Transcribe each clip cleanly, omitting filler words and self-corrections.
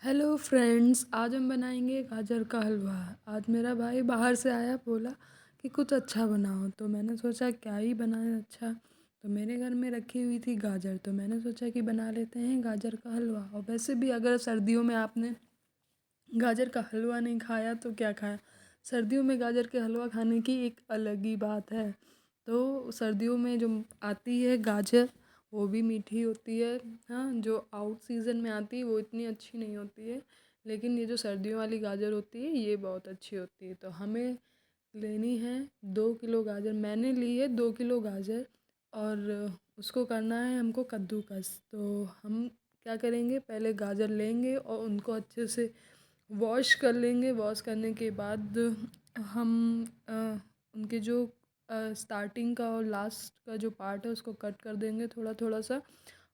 Hello friends, आज हम बनाएंगे गाजर का हलवा। आज मेरा भाई बाहर से आया, बोला कि कुछ अच्छा बनाओ, तो मैंने सोचा क्या ही बनाए अच्छा। तो मेरे घर में रखी हुई थी गाजर, तो मैंने सोचा कि बना लेते हैं गाजर का हलवा। और वैसे भी अगर सर्दियों में आपने गाजर का हलवा नहीं खाया तो क्या खाया। सर्दियों में गाजर के हलवा खाने की एक अलग ही बात है। तो सर्दियों में जो आती है गाजर, वो भी मीठी होती है। हाँ, जो आउट सीज़न में आती है वो इतनी अच्छी नहीं होती है, लेकिन ये जो सर्दियों वाली गाजर होती है ये बहुत अच्छी होती है। तो हमें लेनी है 2 किलो गाजर। मैंने ली है 2 किलो गाजर। और उसको करना है हमको कद्दूकस। तो हम क्या करेंगे, पहले गाजर लेंगे और उनको अच्छे से वॉश कर लेंगे। वॉश करने के बाद हम उनके जो स्टार्टिंग का और लास्ट का जो पार्ट है उसको कट कर देंगे थोड़ा थोड़ा सा।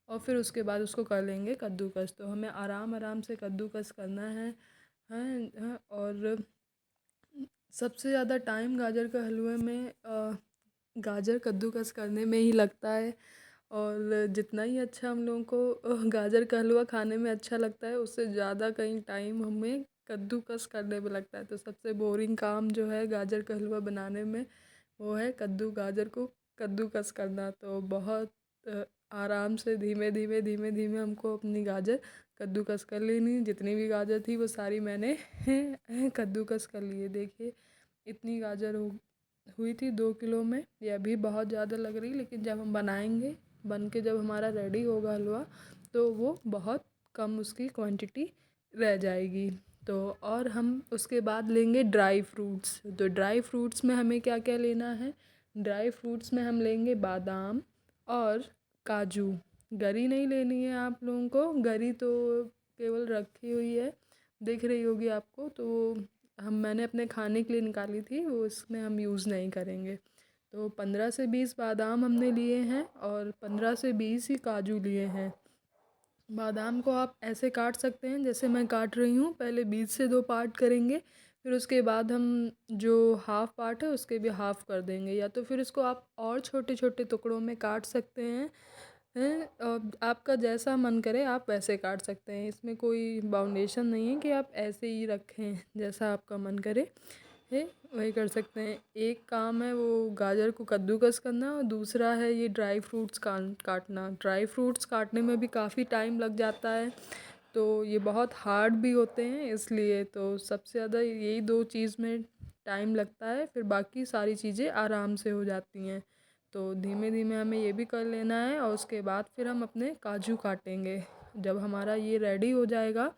और फिर उसके बाद उसको कर लेंगे कद्दूकस। तो हमें आराम आराम से कद्दूकस करना है। हाँ, और सबसे ज़्यादा टाइम गाजर का हलवे में गाजर कद्दूकस करने में ही लगता है। और जितना ही अच्छा हम लोगों को गाजर का हलवा खाने में अच्छा लगता है, उससे ज़्यादा कहीं टाइम हमें कद्दूकस करने में लगता है। तो सबसे बोरिंग काम जो है गाजर का हलवा बनाने में, वो है गाजर को कद्दूकस करना। तो बहुत अ, आराम से धीमे धीमे धीमे धीमे हमको अपनी गाजर कद्दूकस कर लेनी। जितनी भी गाजर थी वो सारी मैंने कद्दूकस कर लिए। देखिए, इतनी गाजर हुई थी 2 किलो में। ये अभी बहुत ज़्यादा लग रही, लेकिन जब हम बनाएंगे, बन के जब हमारा रेडी होगा हलवा, तो वो बहुत कम उसकी क्वांटिटी रह जाएगी। तो और हम उसके बाद लेंगे ड्राई फ्रूट्स। तो ड्राई फ्रूट्स में हमें क्या क्या लेना है। ड्राई फ्रूट्स में हम लेंगे बादाम और काजू। गरी नहीं लेनी है आप लोगों को, गरी तो केवल रखी हुई है, दिख रही होगी आपको। तो मैंने अपने खाने के लिए निकाली थी, वो इसमें हम यूज़ नहीं करेंगे। तो 15 से 20 बादाम हमने लिए हैं और 15 से 20 ही काजू लिए हैं। बादाम को आप ऐसे काट सकते हैं जैसे मैं काट रही हूँ। पहले बीच से 2 पार्ट करेंगे, फिर उसके बाद हम जो हाफ पार्ट है उसके भी हाफ कर देंगे। या तो फिर इसको आप और छोटे छोटे टुकड़ों में काट सकते हैं। और आपका जैसा मन करे आप वैसे काट सकते हैं। इसमें कोई बाउंडेशन नहीं है कि आप ऐसे ही रखें, जैसा आपका मन करे है वही कर सकते हैं। एक काम है वो गाजर को कद्दूकस करना, और दूसरा है ये ड्राई फ्रूट्स काटना। ड्राई फ्रूट्स काटने में भी काफ़ी टाइम लग जाता है, तो ये बहुत हार्ड भी होते हैं, इसलिए तो सबसे ज़्यादा यही 2 चीज़ में टाइम लगता है। फिर बाकी सारी चीज़ें आराम से हो जाती हैं। तो धीमे धीमे हमें ये भी कर लेना है, और उसके बाद फिर हम अपने काजू काटेंगे। जब हमारा ये रेडी हो जाएगा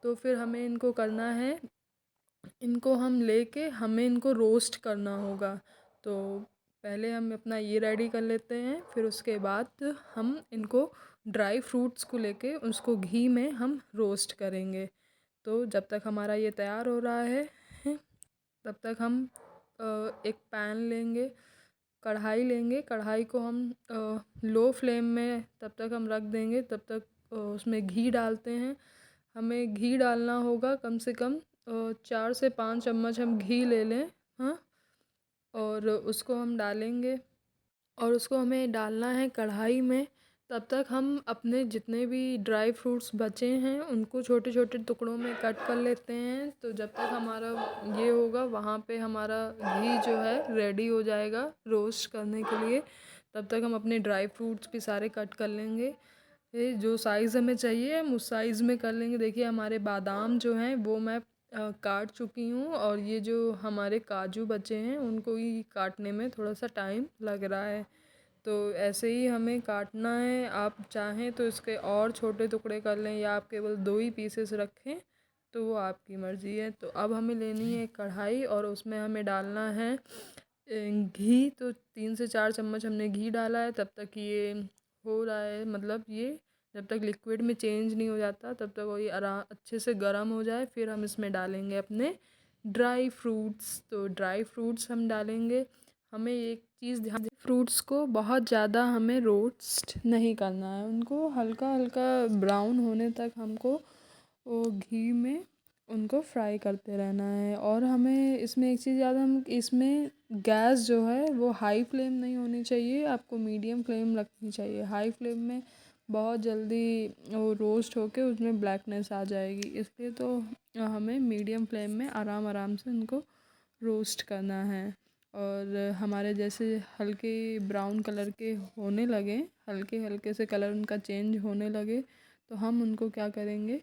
तो फिर हमें इनको करना है, इनको हम लेके हमें इनको रोस्ट करना होगा। तो पहले हम अपना ये रेडी कर लेते हैं, फिर उसके बाद हम इनको ड्राई फ्रूट्स को लेके उसको घी में हम रोस्ट करेंगे। तो जब तक हमारा ये तैयार हो रहा है, तब तक हम एक पैन लेंगे, कढ़ाई लेंगे। कढ़ाई को हम लो फ्लेम में तब तक हम रख देंगे, तब तक उसमें घी डालते हैं। हमें घी डालना होगा कम से कम 4 से 5 चम्मच हम घी ले लें। हाँ, और उसको हम डालेंगे, और उसको हमें डालना है कढ़ाई में। तब तक हम अपने जितने भी ड्राई फ्रूट्स बचे हैं उनको छोटे छोटे टुकड़ों में कट कर लेते हैं। तो जब तक हमारा ये होगा, वहाँ पे हमारा घी जो है रेडी हो जाएगा रोस्ट करने के लिए। तब तक हम अपने ड्राई फ्रूट्स भी सारे कट कर लेंगे। ये जो साइज़ हमें चाहिए हम उस साइज़ में कर लेंगे। देखिए, हमारे बादाम जो हैं वो मैं काट चुकी हूँ, और ये जो हमारे काजू बचे हैं उनको ही काटने में थोड़ा सा टाइम लग रहा है। तो ऐसे ही हमें काटना है। आप चाहें तो इसके और छोटे टुकड़े कर लें, या आप केवल 2 ही पीसेस रखें, तो वो आपकी मर्ज़ी है। तो अब हमें लेनी है कढ़ाई, और उसमें हमें डालना है घी। तो 3 से 4 चम्मच हमने घी डाला है। तब तक ये हो रहा है, मतलब ये जब तक लिक्विड में चेंज नहीं हो जाता तब तक वो ये अच्छे से गर्म हो जाए, फिर हम इसमें डालेंगे अपने ड्राई फ्रूट्स। तो ड्राई फ्रूट्स हम डालेंगे। हमें एक चीज़ ध्यान, फ्रूट्स को बहुत ज़्यादा हमें रोस्ट नहीं करना है, उनको हल्का हल्का ब्राउन होने तक हमको वो घी में उनको फ्राई करते रहना है। और हमें इसमें एक चीज़ याद, हम इसमें गैस जो है वो हाई फ्लेम नहीं होनी चाहिए, आपको मीडियम फ्लेम रखनी चाहिए। हाई फ्लेम में बहुत जल्दी वो रोस्ट होके उसमें ब्लैकनेस आ जाएगी। इसलिए तो हमें मीडियम फ्लेम में आराम आराम से उनको रोस्ट करना है। और हमारे जैसे हल्के ब्राउन कलर के होने लगे, हल्के हल्के से कलर उनका चेंज होने लगे, तो हम उनको क्या करेंगे,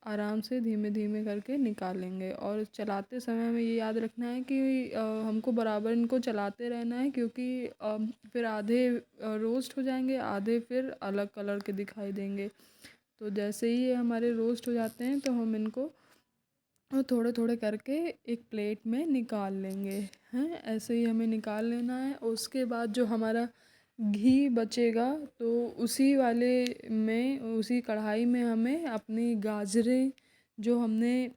आराम से धीमे धीमे करके निकालेंगे। और चलाते समय हमें ये याद रखना है कि हमको बराबर इनको चलाते रहना है, क्योंकि फिर आधे रोस्ट हो जाएंगे, आधे फिर अलग कलर के दिखाई देंगे। तो जैसे ही ये हमारे रोस्ट हो जाते हैं तो हम इनको और थोड़े थोड़े करके एक प्लेट में निकाल लेंगे हैं। ऐसे ही हमें निकाल लेना है। और उसके बाद जो हमारा घी बचेगा, तो उसी वाले में, उसी कढ़ाई में हमें अपनी गाजरें जो हमने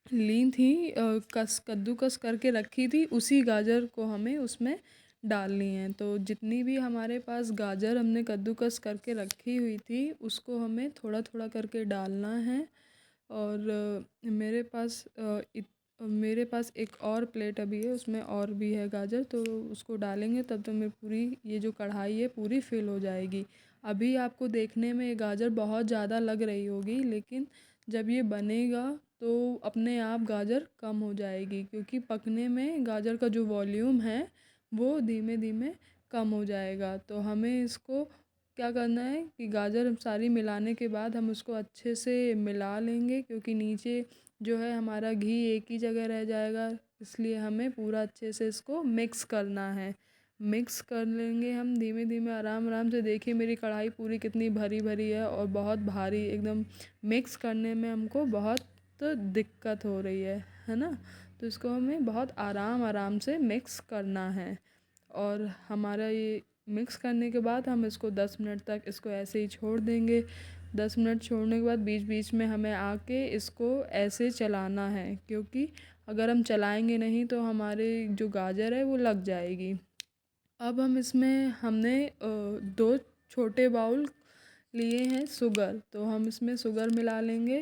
ली थी, कद्दूकस करके रखी थी, उसी गाजर को हमें उसमें डालनी है। तो जितनी भी हमारे पास गाजर हमने कद्दूकस करके रखी हुई थी, उसको हमें थोड़ा थोड़ा करके डालना है। और मेरे पास एक और प्लेट अभी है, उसमें और भी है गाजर, तो उसको डालेंगे तब तो मेरी पूरी ये जो कढ़ाई है पूरी फिल हो जाएगी। अभी आपको देखने में ये गाजर बहुत ज़्यादा लग रही होगी, लेकिन जब ये बनेगा तो अपने आप गाजर कम हो जाएगी, क्योंकि पकने में गाजर का जो वॉल्यूम है वो धीमे धीमे कम हो जाएगा। तो हमें इसको क्या करना है कि गाजर सारी मिलाने के बाद हम उसको अच्छे से मिला लेंगे, क्योंकि नीचे जो है हमारा घी एक ही जगह रह जाएगा। इसलिए हमें पूरा अच्छे से इसको मिक्स करना है। मिक्स कर लेंगे हम धीमे धीमे आराम आराम से। देखिए मेरी कढ़ाई पूरी कितनी भरी भरी है और बहुत भारी एकदम। मिक्स करने में हमको बहुत दिक्कत हो रही है ना। तो इसको हमें बहुत आराम आराम से मिक्स करना है। और हमारा ये मिक्स करने के बाद हम इसको 10 मिनट तक इसको ऐसे ही छोड़ देंगे। 10 मिनट छोड़ने के बाद बीच बीच में हमें आके इसको ऐसे चलाना है, क्योंकि अगर हम चलाएंगे नहीं तो हमारे जो गाजर है वो लग जाएगी। अब हम इसमें हमने 2 छोटे बाउल लिए हैं शुगर, तो हम इसमें शुगर मिला लेंगे।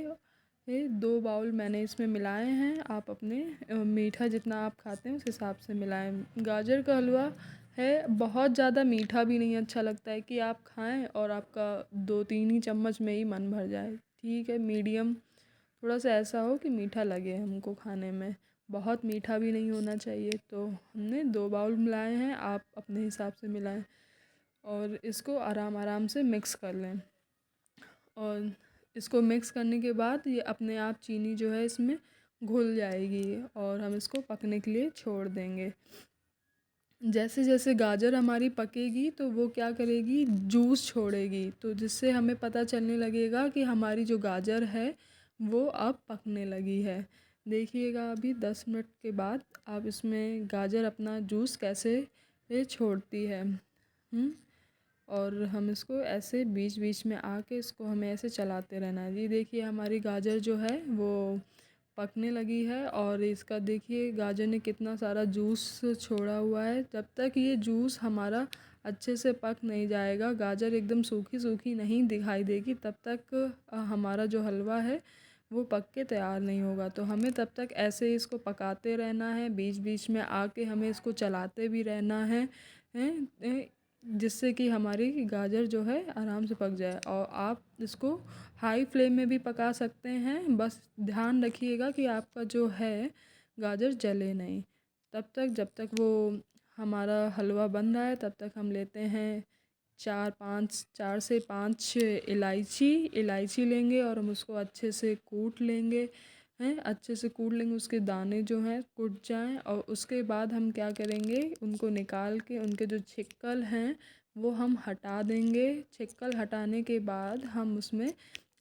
ये 2 बाउल मैंने इसमें मिलाए हैं। आप अपने मीठा जितना आप खाते हैं उस हिसाब से मिलाएं। गाजर का हलवा है बहुत ज़्यादा मीठा भी नहीं अच्छा लगता है कि आप खाएं और आपका 2-3 ही चम्मच में ही मन भर जाए। ठीक है, मीडियम थोड़ा सा ऐसा हो कि मीठा लगे हमको खाने में, बहुत मीठा भी नहीं होना चाहिए। तो हमने 2 बाउल मिलाए हैं, आप अपने हिसाब से मिलाएं। और इसको आराम आराम से मिक्स कर लें। और इसको मिक्स करने के बाद ये अपने आप चीनी जो है इसमें घुल जाएगी और हम इसको पकने के लिए छोड़ देंगे। जैसे जैसे गाजर हमारी पकेगी तो वो क्या करेगी, जूस छोड़ेगी, तो जिससे हमें पता चलने लगेगा कि हमारी जो गाजर है वो अब पकने लगी है। देखिएगा अभी 10 मिनट के बाद आप इसमें गाजर अपना जूस कैसे ये छोड़ती है। और हम इसको ऐसे बीच बीच में आके इसको हमें ऐसे चलाते रहना है। जी देखिए हमारी गाजर जो है वो पकने लगी है और इसका देखिए गाजर ने कितना सारा जूस छोड़ा हुआ है। जब तक ये जूस हमारा अच्छे से पक नहीं जाएगा, गाजर एकदम सूखी सूखी नहीं दिखाई देगी, तब तक हमारा जो हलवा है वो पक के तैयार नहीं होगा। तो हमें तब तक ऐसे ही इसको पकाते रहना है, बीच बीच में आके हमें इसको चलाते भी रहना है, जिससे कि हमारी गाजर जो है आराम से पक जाए। और आप इसको हाई फ्लेम में भी पका सकते हैं, बस ध्यान रखिएगा कि आपका जो है गाजर जले नहीं। तब तक जब तक वो हमारा हलवा बन रहा है तब तक हम लेते हैं 4 से 5 इलायची लेंगे और हम उसको अच्छे से कूट लेंगे हैं। अच्छे से कूट लेंगे, उसके दाने जो हैं कुट जाएं। और उसके बाद हम क्या करेंगे, उनको निकाल के उनके जो छिक्कल हैं वो हम हटा देंगे। छिक्कल हटाने के बाद हम उसमें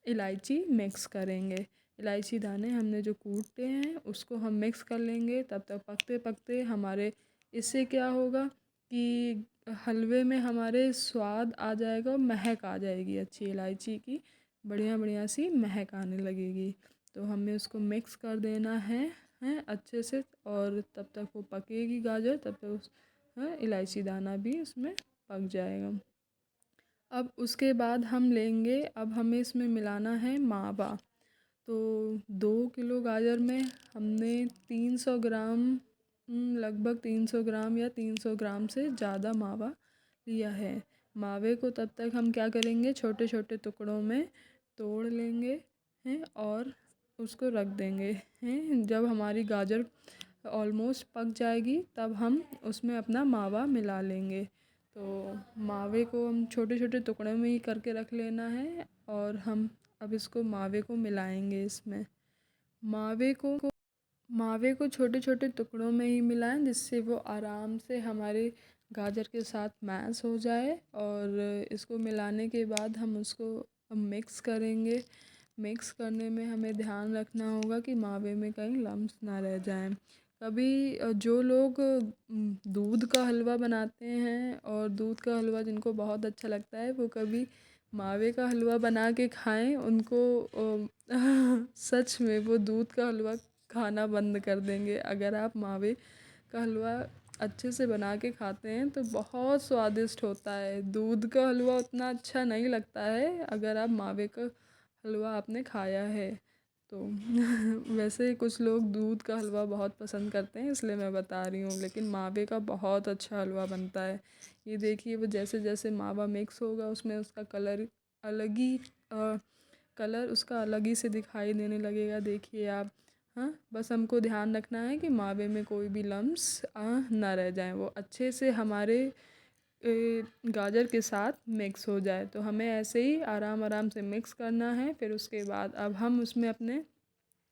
इलायची मिक्स करेंगे। इलायची दाने हमने जो कूटे हैं उसको हम मिक्स कर लेंगे। तब तक पकते पकते हमारे इससे क्या होगा कि हलवे में हमारे स्वाद आ जाएगा और महक आ जाएगी अच्छी, इलायची की बढ़िया बढ़िया सी महक आने लगेगी। तो हमें उसको मिक्स कर देना है अच्छे से। और तब तक वो पकेगी गाजर, तब तक उस इलायची दाना भी उसमें पक जाएगा। अब उसके बाद हम लेंगे, अब हमें इसमें मिलाना है मावा। तो 2 किलो गाजर में हमने 300 ग्राम, लगभग 300 ग्राम या 300 ग्राम से ज़्यादा मावा लिया है। मावे को तब तक हम क्या करेंगे, छोटे छोटे टुकड़ों में तोड़ लेंगे हैं और उसको रख देंगे हैं। जब हमारी गाजर ऑलमोस्ट पक जाएगी तब हम उसमें अपना मावा मिला लेंगे। तो मावे को हम छोटे छोटे टुकड़ों में ही करके रख लेना है और हम अब इसको मावे को मिलाएंगे इसमें। मावे को मावे को छोटे छोटे टुकड़ों में ही मिलाएं जिससे वो आराम से हमारे गाजर के साथ मैश हो जाए। और इसको मिलाने के बाद हम उसको मिक्स करेंगे। मिक्स करने में हमें ध्यान रखना होगा कि मावे में कहीं लम्स ना रह जाएं। कभी जो लोग दूध का हलवा बनाते हैं और दूध का हलवा जिनको बहुत अच्छा लगता है वो कभी मावे का हलवा बना के खाएं, उनको सच में वो दूध का हलवा खाना बंद कर देंगे। अगर आप मावे का हलवा अच्छे से बना के खाते हैं तो बहुत स्वादिष्ट होता है। दूध का हलवा उतना अच्छा नहीं लगता है अगर आप मावे का हलवा आपने खाया है तो। वैसे कुछ लोग दूध का हलवा बहुत पसंद करते हैं इसलिए मैं बता रही हूँ, लेकिन मावे का बहुत अच्छा हलवा बनता है। ये देखिए वो जैसे जैसे मावा मिक्स होगा उसमें उसका कलर अलग ही कलर उसका अलग ही से दिखाई देने लगेगा। देखिए आप, हाँ, बस हमको ध्यान रखना है कि मावे में कोई भी लम्स ना रह जाएं, वो अच्छे से हमारे गाजर के साथ मिक्स हो जाए। तो हमें ऐसे ही आराम आराम से मिक्स करना है। फिर उसके बाद अब हम उसमें अपने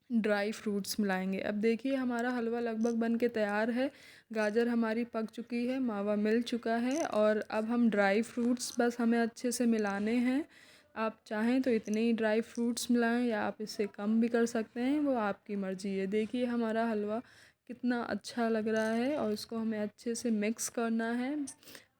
ड्राई फ्रूट्स मिलाएंगे। अब देखिए हमारा हलवा लगभग बन के तैयार है। गाजर हमारी पक चुकी है, मावा मिल चुका है और अब हम ड्राई फ्रूट्स बस हमें अच्छे से मिलाने हैं। आप चाहें तो इतने ही ड्राई फ्रूट्स मिलाएं या आप इससे कम भी कर सकते हैं, वो आपकी मर्ज़ी है। देखिए हमारा हलवा कितना अच्छा लग रहा है और इसको हमें अच्छे से मिक्स करना है।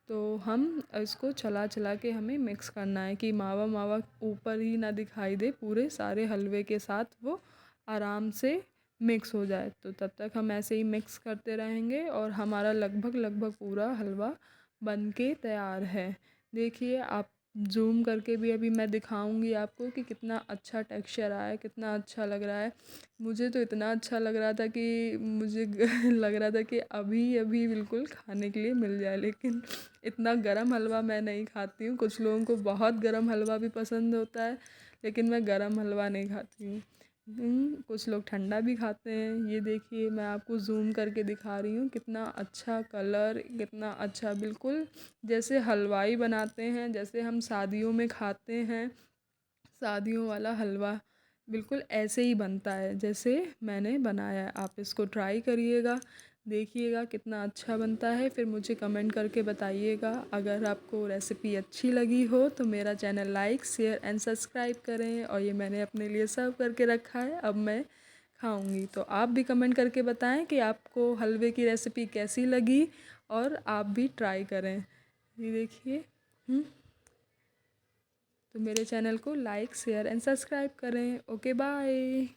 तो हम इसको चला चला के हमें मिक्स करना है कि मावा मावा ऊपर ही ना दिखाई दे, पूरे सारे हलवे के साथ वो आराम से मिक्स हो जाए। तो तब तक हम ऐसे ही मिक्स करते रहेंगे और हमारा लगभग लगभग पूरा हलवा बन के तैयार है। देखिए आप ज़ूम करके भी अभी मैं दिखाऊंगी आपको कि कितना अच्छा टेक्सचर आया है, कितना अच्छा लग रहा है। मुझे तो इतना अच्छा लग रहा था कि मुझे लग रहा था कि अभी अभी बिल्कुल खाने के लिए मिल जाए, लेकिन इतना गरम हलवा मैं नहीं खाती हूँ। कुछ लोगों को बहुत गरम हलवा भी पसंद होता है, लेकिन मैं गरम हलवा नहीं खाती हूँ। कुछ लोग ठंडा भी खाते हैं। ये देखिए मैं आपको ज़ूम करके दिखा रही हूँ कितना अच्छा कलर, कितना अच्छा, बिल्कुल जैसे हलवाई बनाते हैं, जैसे हम शादियों में खाते हैं शादियों वाला हलवा, बिल्कुल ऐसे ही बनता है जैसे मैंने बनाया है। आप इसको ट्राई करिएगा, देखिएगा कितना अच्छा बनता है। फिर मुझे कमेंट करके बताइएगा। अगर आपको रेसिपी अच्छी लगी हो तो मेरा channel like share and subscribe करें। और ये मैंने अपने लिए सर्व करके रखा है, अब मैं खाऊंगी। तो आप भी कमेंट करके बताएं कि आपको हलवे की रेसिपी कैसी लगी और आप भी ट्राई करें। ये देखिए, तो मेरे चैनल को लाइक शेयर एंड सब्सक्राइब करें। Okay bye.